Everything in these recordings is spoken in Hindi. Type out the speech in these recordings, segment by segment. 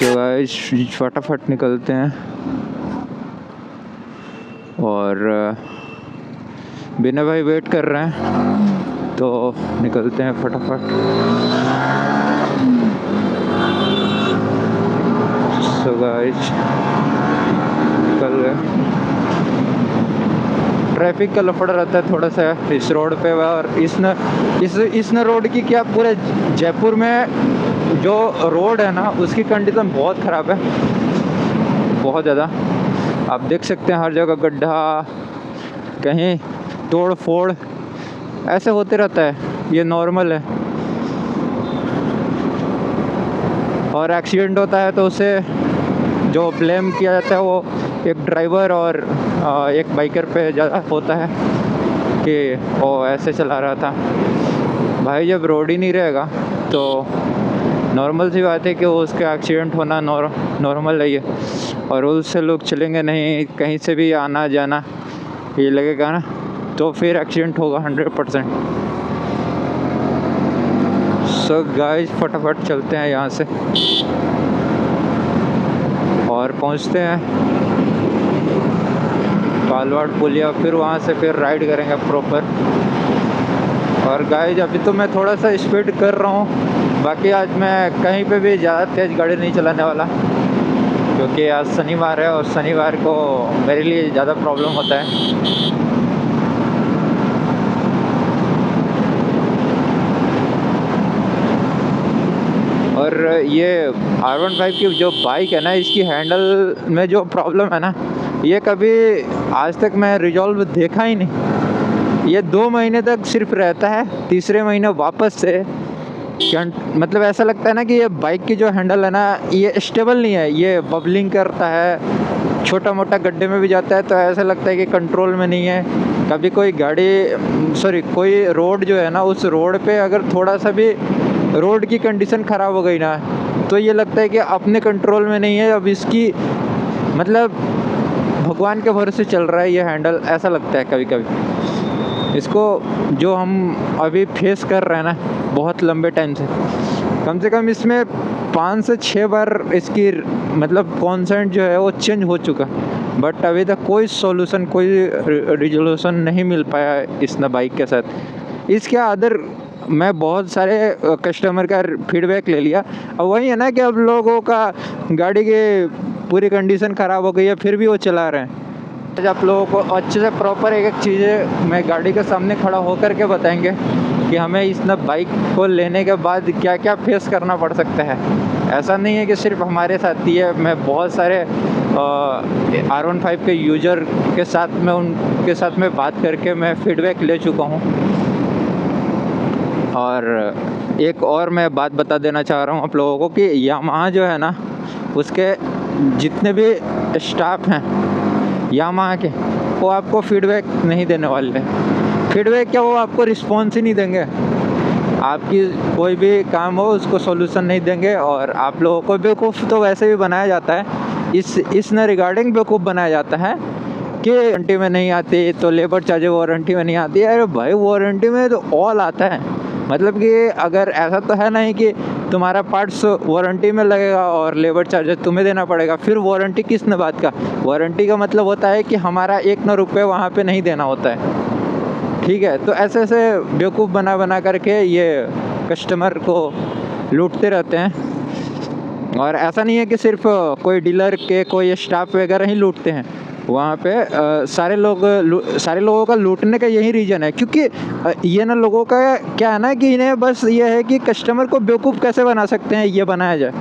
तो गाइस फटाफट निकलते हैं और बिना भाई वेट कर रहे हैं तो निकलते हैं फटाफट। सो गाइस निकल गए। ट्रैफिक का लफड़ा रहता है थोड़ा सा इस रोड पे, और इस न रोड की क्या, पूरे जयपुर में जो रोड है ना उसकी कंडीशन बहुत ख़राब है, बहुत ज़्यादा। आप देख सकते हैं हर जगह गड्ढा, कहीं तोड़ फोड़ ऐसे होते रहता है, ये नॉर्मल है। और एक्सीडेंट होता है तो उसे जो ब्लेम किया जाता है वो एक ड्राइवर और एक बाइकर पे ज़्यादा होता है कि वो ऐसे चला रहा था। भाई जब रोड ही नहीं रहेगा तो नॉर्मल सी बात है कि उसका एक्सीडेंट होना नॉर्मल है ये। और रूल्स से लोग चलेंगे नहीं, कहीं से भी आना जाना ये लगेगा ना, तो फिर एक्सीडेंट होगा 100%। सो गाइस फटाफट चलते हैं यहाँ से और पहुँचते हैं कालवाड़ पुलिया, फिर वहाँ से फिर राइड करेंगे प्रॉपर। और गाइस अभी तो मैं थोड़ा सा स्पीड कर रहा हूँ, बाकी आज मैं कहीं पे भी ज़्यादा तेज़ गाड़ी नहीं चलाने वाला, क्योंकि आज शनिवार है और शनिवार को मेरे लिए ज़्यादा प्रॉब्लम होता है। और ये R15 की जो बाइक है ना, इसकी हैंडल में जो प्रॉब्लम है ना, ये कभी आज तक मैं रिजॉल्व देखा ही नहीं। ये 2 महीने तक सिर्फ रहता है, तीसरे महीने वापस से मतलब ऐसा लगता है ना कि ये बाइक की जो हैंडल है ना ये स्टेबल नहीं है, ये बबलिंग करता है, छोटा मोटा गड्ढे में भी जाता है तो ऐसा लगता है कि कंट्रोल में नहीं है। कभी कोई कोई रोड जो है ना, उस रोड पे अगर थोड़ा सा भी रोड की कंडीशन ख़राब हो गई ना तो ये लगता है कि अपने कंट्रोल में नहीं है, अब इसकी मतलब भगवान के भरोसे चल रहा है ये हैंडल, ऐसा लगता है कभी कभी। इसको जो हम अभी फेस कर रहे हैं ना बहुत लंबे टाइम से कम इसमें 5 से 6 बार इसकी मतलब कॉन्सेंट जो है वो चेंज हो चुका, बट अभी तक कोई सॉल्यूशन, कोई रिजोल्यूशन नहीं मिल पाया इस बाइक के साथ। इसके अदर मैं बहुत सारे कस्टमर का फीडबैक ले लिया, अब वही है ना कि अब लोगों का गाड़ी की पूरी कंडीशन ख़राब हो गई है फिर भी वो चला रहे हैं। आज आप लोगों को अच्छे से प्रॉपर एक चीज़ें मैं गाड़ी के सामने खड़ा होकर के बताएंगे कि हमें इस बाइक को लेने के बाद क्या क्या फेस करना पड़ सकता है। ऐसा नहीं है कि सिर्फ हमारे साथ ही है, मैं बहुत सारे R15 के यूज़र के साथ में उनके साथ में बात करके मैं फीडबैक ले चुका हूँ। और एक और मैं बात बता देना चाह रहा हूँ आप लोगों को कि यामाहा जो है ना उसके जितने भी स्टाफ हैं यामाहा के, वो आपको फीडबैक नहीं देने वाले हैं। फीडबैक क्या, वो आपको रिस्पॉन्स ही नहीं देंगे, आपकी कोई भी काम हो उसको सॉल्यूशन नहीं देंगे। और आप लोगों को बेवकूफ़ तो वैसे भी बनाया जाता है, इस न रिगार्डिंग बेवकूफ़ बनाया जाता है कि वारंटी में नहीं आती तो लेबर चार्ज वारंटी में नहीं आती। अरे भाई वारंटी में तो ऑल आता है, मतलब कि अगर ऐसा तो है नहीं कि तुम्हारा पार्ट्स वारंटी में लगेगा और लेबर चार्ज तुम्हें देना पड़ेगा, फिर वारंटी किस न बात का। वारंटी का मतलब होता है कि हमारा 1 रुपये वहाँ पे नहीं देना होता है, ठीक है। तो ऐसे ऐसे बेवकूफ़ बना करके ये कस्टमर को लूटते रहते हैं। और ऐसा नहीं है कि सिर्फ कोई डीलर के कोई स्टाफ वगैरह ही लूटते हैं, वहाँ पे सारे लोगों का लूटने का यही रीज़न है, क्योंकि ये ना लोगों का क्या है ना कि इन्हें बस ये है कि कस्टमर को बेवकूफ़ कैसे बना सकते हैं ये बनाया जाए।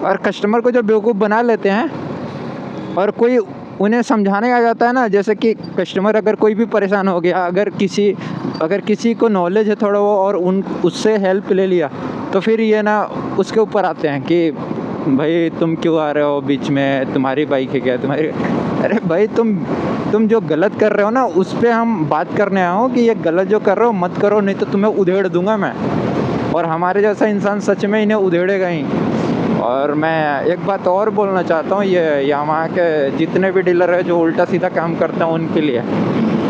और कस्टमर को जब बेवकूफ़ बना लेते हैं और कोई उन्हें समझाने आ जाता है ना, जैसे कि कस्टमर अगर कोई भी परेशान हो गया, अगर किसी को नॉलेज है थोड़ा वो और उससे हेल्प ले लिया, तो फिर ये ना उसके ऊपर आते हैं कि भाई तुम क्यों आ रहे हो बीच में, तुम्हारी बाइक है क्या तुम्हारी। अरे भाई तुम जो गलत कर रहे हो ना उस पर हम बात करने आए हो कि ये गलत जो कर रहे हो मत करो, नहीं तो तुम्हें उधेड़ दूंगा मैं। और हमारे जैसा इंसान सच में इन्हें उधेड़ेगा ही। और मैं एक बात और बोलना चाहता हूँ, ये यामाहा के जितने भी डीलर है जो उल्टा सीधा काम करते हैं उनके लिए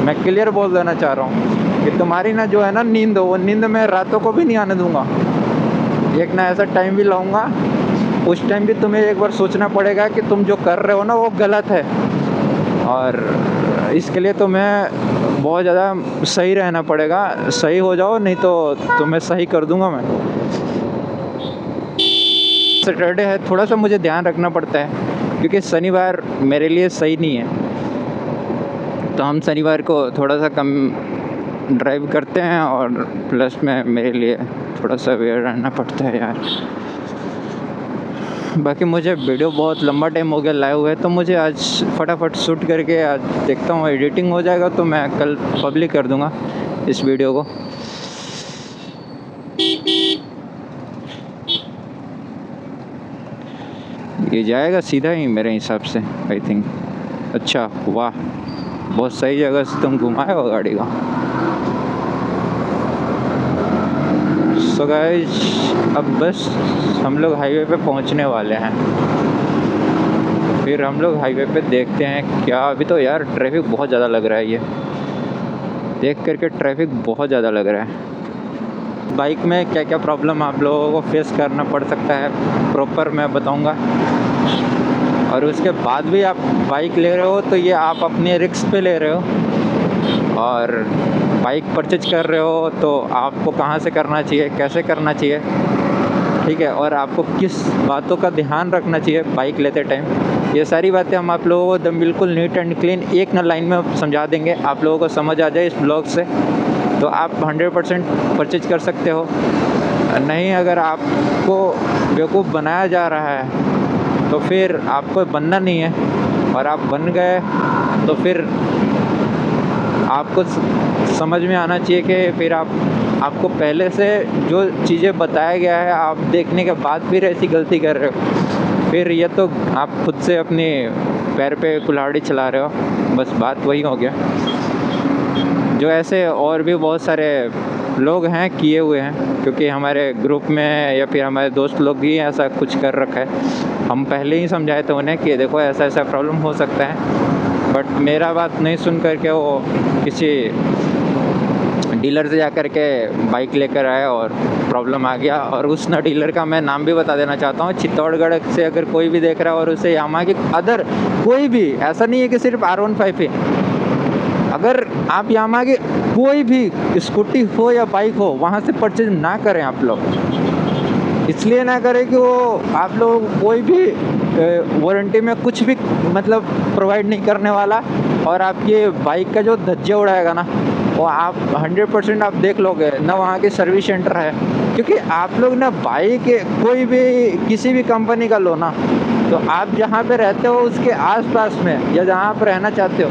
मैं क्लियर बोल देना चाह रहा हूँ कि तुम्हारी ना जो है ना नींद, वो नींद मैं रातों को भी नहीं आने दूंगा। एक ना ऐसा टाइम भी लाऊंगा उस टाइम भी तुम्हें एक बार सोचना पड़ेगा कि तुम जो कर रहे हो ना वो गलत है, और इसके लिए तुम्हें बहुत ज़्यादा सही रहना पड़ेगा। सही हो जाओ, नहीं तो तुम्हें सही कर दूंगा मैं। सैटरडे है, थोड़ा सा मुझे ध्यान रखना पड़ता है क्योंकि शनिवार मेरे लिए सही नहीं है, तो हम शनिवार को थोड़ा सा कम ड्राइव करते हैं, और प्लस में मेरे लिए थोड़ा सा अवेयर रहना पड़ता है यार। बाकी मुझे वीडियो बहुत लंबा टाइम हो गया लाए हुए, तो मुझे आज फटाफट शूट करके आज देखता हूँ, एडिटिंग हो जाएगा तो मैं कल पब्लिक कर दूँगा इस वीडियो को। ये जाएगा सीधा ही मेरे हिसाब से, आई थिंक। अच्छा, वाह, बहुत सही जगह से तुम घुमाए हो गाड़ी को। सो गाइस, अब बस हम लोग हाईवे पे पहुंचने वाले हैं, फिर हम लोग हाईवे पे देखते हैं क्या। अभी तो यार ट्रैफिक बहुत ज़्यादा लग रहा है, ये देख करके ट्रैफिक बहुत ज़्यादा लग रहा है। बाइक में क्या क्या प्रॉब्लम आप लोगों को फेस करना पड़ सकता है प्रॉपर मैं बताऊंगा, और उसके बाद भी आप बाइक ले रहे हो तो ये आप अपने रिस्क पे ले रहे हो, और बाइक परचेज कर रहे हो तो आपको कहाँ से करना चाहिए, कैसे करना चाहिए, ठीक है, और आपको किस बातों का ध्यान रखना चाहिए बाइक लेते टाइम, ये सारी बातें हम आप लोगों को एकदम बिल्कुल नीट एंड क्लीन एक न लाइन में समझा देंगे। आप लोगों को समझ आ जाए इस ब्लॉग से तो आप 100% परचेज कर सकते हो। नहीं, अगर आपको बेवकूफ़ बनाया जा रहा है तो फिर आपको बनना नहीं है, और आप बन गए तो फिर आपको समझ में आना चाहिए कि फिर आपको पहले से जो चीज़ें बताया गया है आप देखने के बाद फिर ऐसी गलती कर रहे हो, फिर ये तो आप खुद से अपने पैर पे कुल्हाड़ी चला रहे हो, बस बात वही हो गया। जो ऐसे और भी बहुत सारे लोग हैं किए हुए हैं, क्योंकि हमारे ग्रुप में या फिर हमारे दोस्त लोग भी ऐसा कुछ कर रखा है। हम पहले ही समझाए थे उन्हें कि देखो ऐसा ऐसा प्रॉब्लम हो सकता है, बट मेरा बात नहीं सुन करके वो किसी डीलर से जा कर के बाइक लेकर आए और प्रॉब्लम आ गया। और उस ना डीलर का मैं नाम भी बता देना चाहता हूँ, चित्तौड़गढ़ से अगर कोई भी देख रहा है और उसे यामाहा की अदर कोई भी, ऐसा नहीं है कि सिर्फ R15 ही, अगर आप यामाहा की कोई भी स्कूटी हो या बाइक हो वहाँ से परचेज ना करें आप लोग। इसलिए ना करें कि वो आप लोग कोई भी वारंटी में कुछ भी मतलब प्रोवाइड नहीं करने वाला, और आपकी बाइक का जो धज्जे उड़ाएगा ना वो आप 100% आप देख लोगे ना वहाँ के सर्विस सेंटर है। क्योंकि आप लोग ना बाइक कोई भी किसी भी कंपनी का लो ना, तो आप जहाँ पे रहते हो उसके आसपास में या जहाँ आप रहना चाहते हो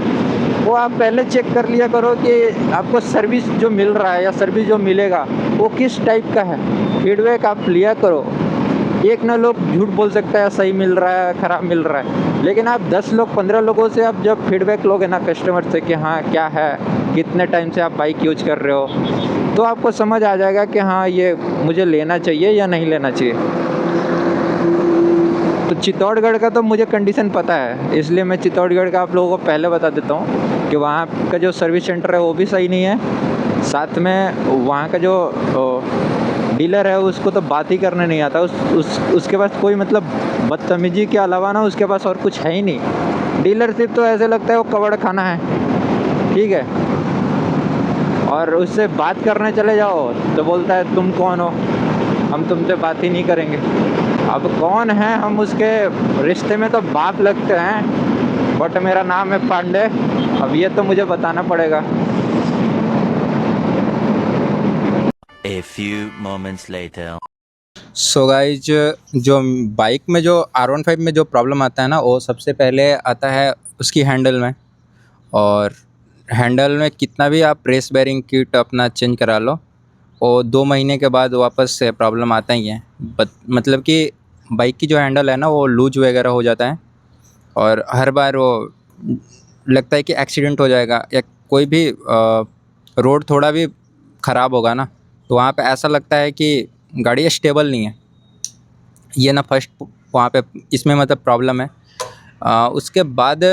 वो आप पहले चेक कर लिया करो कि आपको सर्विस जो मिल रहा है या सर्विस जो मिलेगा वो किस टाइप का है। फीडबैक आप लिया करो। एक ना लोग झूठ बोल सकता है सही मिल रहा है ख़राब मिल रहा है, लेकिन आप 10 लोग 15 लोगों से आप जब फीडबैक लोगे ना कस्टमर से कि हाँ क्या है, कितने टाइम से आप बाइक यूज कर रहे हो, तो आपको समझ आ जाएगा कि हाँ ये मुझे लेना चाहिए या नहीं लेना चाहिए। तो चित्तौड़गढ़ का तो मुझे कंडीशन पता है, इसलिए मैं चित्तौड़गढ़ का आप लोगों को पहले बता देता हूँ कि वहाँ का जो सर्विस सेंटर है वो भी सही नहीं है, साथ में वहाँ का जो डीलर है उसको तो बात ही करने नहीं आता। उसके पास कोई मतलब बदतमीजी के अलावा ना उसके पास और कुछ है ही नहीं। डीलरशिप तो ऐसे लगता है वो कबाड़ खाना है, ठीक है, और उससे बात करने चले जाओ तो बोलता है तुम कौन हो, हम तुमसे बात ही नहीं करेंगे। अब कौन है, हम उसके रिश्ते में तो बाप लगते हैं, बट मेरा नाम है पांडे, अब ये तो मुझे बताना पड़ेगा। A few moments later. So guys, जो बाइक में जो R15 में जो प्रॉब्लम आता है ना वो सबसे पहले आता है उसकी हैंडल में। और हैंडल में कितना भी आप रेस बेरिंग किट अपना चेंज करा लो और 2 महीने के बाद वापस से प्रॉब्लम आता ही है। मतलब कि बाइक की जो हैंडल है ना वो लूज वगैरह हो जाता है, और हर बार वो लगता है कि एक्सीडेंट हो जाएगा, या कोई भी रोड थोड़ा भी ख़राब होगा ना तो वहाँ पे ऐसा लगता है कि गाड़ी स्टेबल नहीं है। ये ना फर्स्ट वहाँ पे इसमें मतलब प्रॉब्लम है। उसके बाद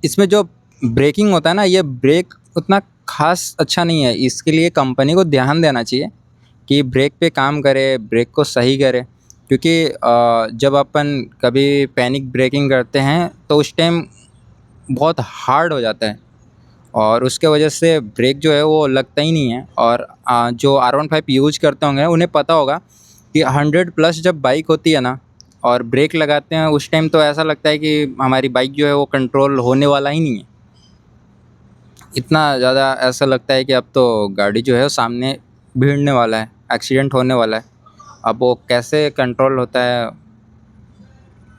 इसमें जो ब्रेकिंग होता है ना, ये ब्रेक उतना खास अच्छा नहीं है। इसके लिए कंपनी को ध्यान देना चाहिए कि ब्रेक पे काम करे, ब्रेक को सही करे, क्योंकि जब अपन कभी पैनिक ब्रेकिंग करते हैं तो उस टाइम बहुत हार्ड हो जाता है और उसके वजह से ब्रेक जो है वो लगता ही नहीं है। और जो R15 यूज करते होंगे उन्हें पता होगा कि 100+ जब बाइक होती है ना और ब्रेक लगाते हैं उस टाइम तो ऐसा लगता है कि हमारी बाइक जो है वो कंट्रोल होने वाला ही नहीं है। इतना ज़्यादा ऐसा लगता है कि अब तो गाड़ी जो है वो सामने भिड़ने वाला है, एक्सीडेंट होने वाला है। अब वो कैसे कंट्रोल होता है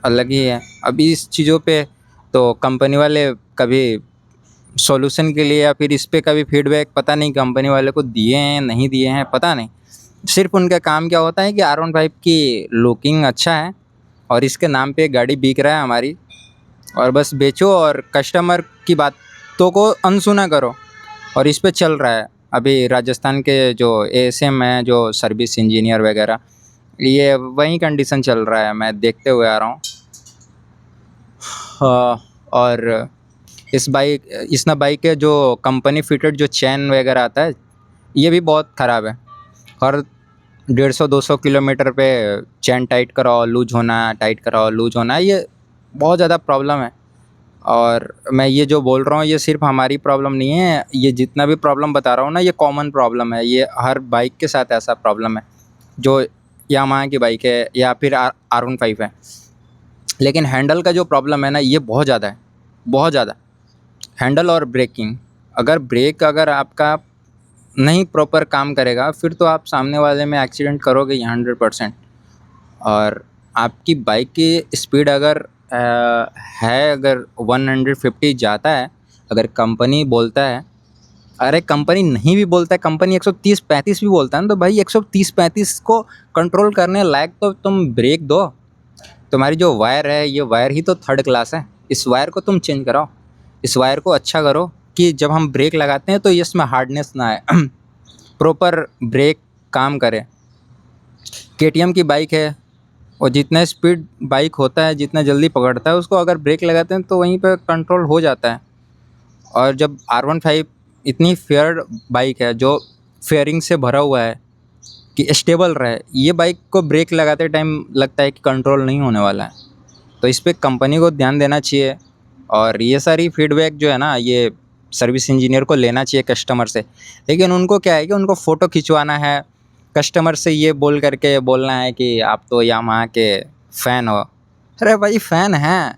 अलग ही है। अभी इस चीज़ों पे तो कंपनी वाले कभी सॉल्यूशन के लिए या फिर इस पे कभी फीडबैक पता नहीं कंपनी वाले को दिए हैं नहीं दिए हैं पता नहीं। सिर्फ उनका काम क्या होता है कि R15 की लुकिंग अच्छा है और इसके नाम पे गाड़ी बिक रहा है हमारी, और बस बेचो और कस्टमर की बातों को अनसुना करो और इस पे चल रहा है। अभी राजस्थान के जो ASM हैं जो सर्विस इंजीनियर वगैरह, ये वही कंडीशन चल रहा है, मैं देखते हुए आ रहा हूँ। और इस ना बाइक के जो कंपनी फिटेड जो चैन वगैरह आता है ये भी बहुत ख़राब है। हर 150-200 किलोमीटर पे चैन टाइट कराओ लूज होना, टाइट कराओ लूज होना, ये बहुत ज़्यादा प्रॉब्लम है। और मैं ये जो बोल रहा हूँ ये सिर्फ हमारी प्रॉब्लम नहीं है, ये जितना भी प्रॉब्लम बता रहा हूँ ना ये कॉमन प्रॉब्लम है, ये हर बाइक के साथ ऐसा प्रॉब्लम है जो यामाहा की बाइक है या फिर R15 है। लेकिन हैंडल का जो प्रॉब्लम है ना ये बहुत ज़्यादा है, बहुत ज़्यादा। हैंडल और ब्रेकिंग, अगर आपका नहीं प्रॉपर काम करेगा फिर तो आप सामने वाले में एक्सीडेंट करोगे ही 100%। और आपकी बाइक की स्पीड अगर है अगर 150 जाता है, अगर कंपनी बोलता है, अरे कंपनी नहीं भी बोलता है, कंपनी 130-135 भी बोलता है ना, तो भाई 130-135 को कंट्रोल करने लायक तो तुम ब्रेक दो। तुम्हारी जो वायर है ये वायर ही तो थर्ड क्लास है, इस वायर को तुम चेंज कराओ, इस वायर को अच्छा करो कि जब हम ब्रेक लगाते हैं तो इसमें हार्डनेस ना आए प्रॉपर ब्रेक काम करे। KTM की बाइक है और जितना स्पीड बाइक होता है जितना जल्दी पकड़ता है उसको अगर ब्रेक लगाते हैं तो वहीं पे कंट्रोल हो जाता है। और जब R15 इतनी फेयर बाइक है जो फेयरिंग से भरा हुआ है कि स्टेबल रहे, ये बाइक को ब्रेक लगाते टाइम लगता है कि कंट्रोल नहीं होने वाला है। तो इस पे कंपनी को ध्यान देना चाहिए और ये सारी फीडबैक जो है ना ये सर्विस इंजीनियर को लेना चाहिए कस्टमर से। लेकिन उनको क्या है कि उनको फ़ोटो खिंचवाना है, कस्टमर से ये बोल करके बोलना है कि आप तो यामाहा के फ़ैन हो। अरे भाई फ़ैन हैं,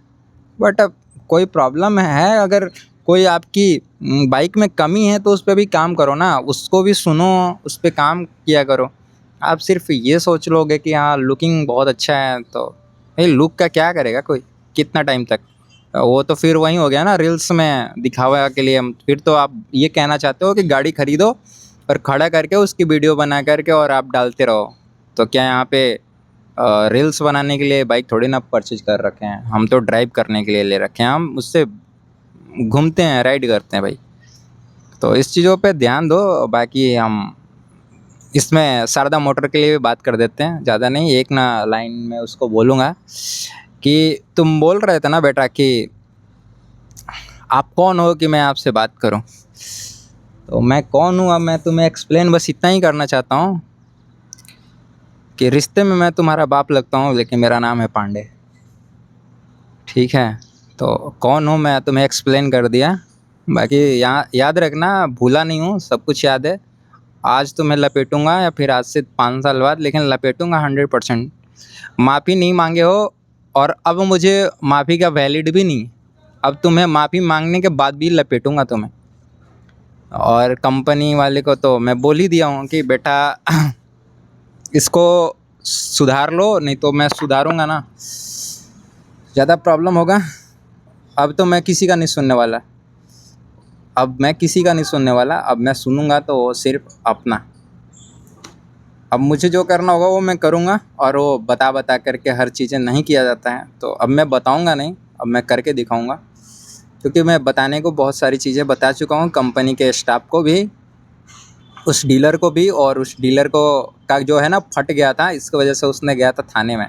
बट अब कोई प्रॉब्लम है, अगर कोई आपकी बाइक में कमी है तो उस पे भी काम करो ना, उसको भी सुनो, उस पे काम किया करो। आप सिर्फ ये सोच लोगे कि हाँ लुकिंग बहुत अच्छा है, तो भाई लुक का क्या करेगा कोई कितना टाइम तक, वो तो फिर वही हो गया ना रील्स में दिखावा के लिए। फिर तो आप ये कहना चाहते हो कि गाड़ी खरीदो और खड़ा करके उसकी वीडियो बना करके और आप डालते रहो। तो क्या यहाँ पे रील्स बनाने के लिए बाइक थोड़ी ना परचेज कर रखे हैं, हम तो ड्राइव करने के लिए ले रखे हैं, हम उससे घूमते हैं, राइड करते हैं भाई। तो इस चीज़ों पे ध्यान दो। बाकी हम इसमें शारदा मोटर के लिए भी बात कर देते हैं, ज़्यादा नहीं, एक ना लाइन में उसको बोलूँगा कि तुम बोल रहे थे ना बेटा कि आप कौन हो कि मैं आपसे बात करूं। तो मैं कौन हूं, अब मैं तुम्हें एक्सप्लेन बस इतना ही करना चाहता हूं कि रिश्ते में मैं तुम्हारा बाप लगता हूं लेकिन मेरा नाम है पांडे, ठीक है। तो कौन हूं मैं तुम्हें एक्सप्लेन कर दिया। बाकी यहाँ याद रखना, भूला नहीं हूँ, सब कुछ याद है। आज तुम्हें लपेटूंगा या फिर आज से 5 साल बाद, लेकिन लपेटूंगा 100%। माफ़ी नहीं मांगे हो और अब मुझे माफ़ी का वैलिड भी नहीं, अब तुम्हें माफ़ी मांगने के बाद भी लपेटूंगा तुम्हें। और कंपनी वाले को तो मैं बोल ही दिया हूँ कि बेटा इसको सुधार लो, नहीं तो मैं सुधारूंगा ना ज़्यादा प्रॉब्लम होगा। अब तो मैं किसी का नहीं सुनने वाला, अब मैं किसी का नहीं सुनने वाला, अब मैं सुनूंगा तो वो सिर्फ अपना। अब मुझे जो करना होगा वो मैं करूँगा और वो बता करके हर चीज़ें नहीं किया जाता है। तो अब मैं बताऊँगा नहीं, अब मैं करके दिखाऊँगा, क्योंकि मैं बताने को बहुत सारी चीज़ें बता चुका हूँ कंपनी के स्टाफ को भी, उस डीलर को भी। और उस डीलर को का जो है ना फट गया था, इसकी वजह से उसने गया था थाने में।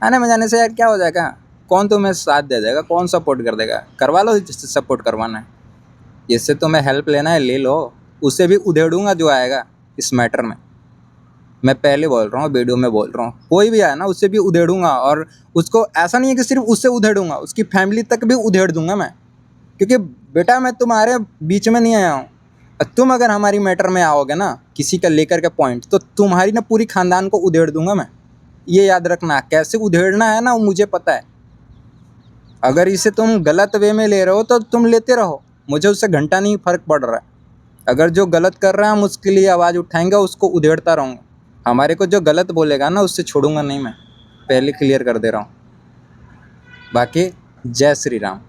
थाने में जाने से यार क्या हो जाएगा, कौन तुम्हें साथ दे देगा, कौन सपोर्ट कर देगा। करवा लो जिससे सपोर्ट करवाना है, जिससे तुम्हें हेल्प लेना है ले लो, उसे भी उधेड़ूंगा जो आएगा इस मैटर में। मैं पहले बोल रहा हूँ, वीडियो में बोल रहा हूँ, कोई भी आया ना उससे भी उधेड़ूंगा। और उसको ऐसा नहीं है कि सिर्फ उससे उधेड़ूंगा, उसकी फैमिली तक भी उधेड़ दूंगा मैं। क्योंकि बेटा मैं तुम्हारे बीच में नहीं आया हूँ। तुम अगर हमारी मैटर में आओगे ना किसी का लेकर के पॉइंट, तो तुम्हारी ना पूरी खानदान को उधेड़ दूंगा मैं। ये याद रखना, कैसे उधेड़ना है ना वो मुझे पता है। अगर इसे तुम गलत वे में ले रहे हो तो तुम लेते रहो, मुझे उससे घंटा नहीं फ़र्क पड़ रहा है। अगर जो गलत कर रहा है हम उसके लिए आवाज़ उठाएंगे, उसको उधेड़ता रहूँगा। हमारे को जो गलत बोलेगा ना उससे छोड़ूंगा नहीं मैं, पहले क्लियर कर दे रहा हूँ। बाकी जय श्री राम।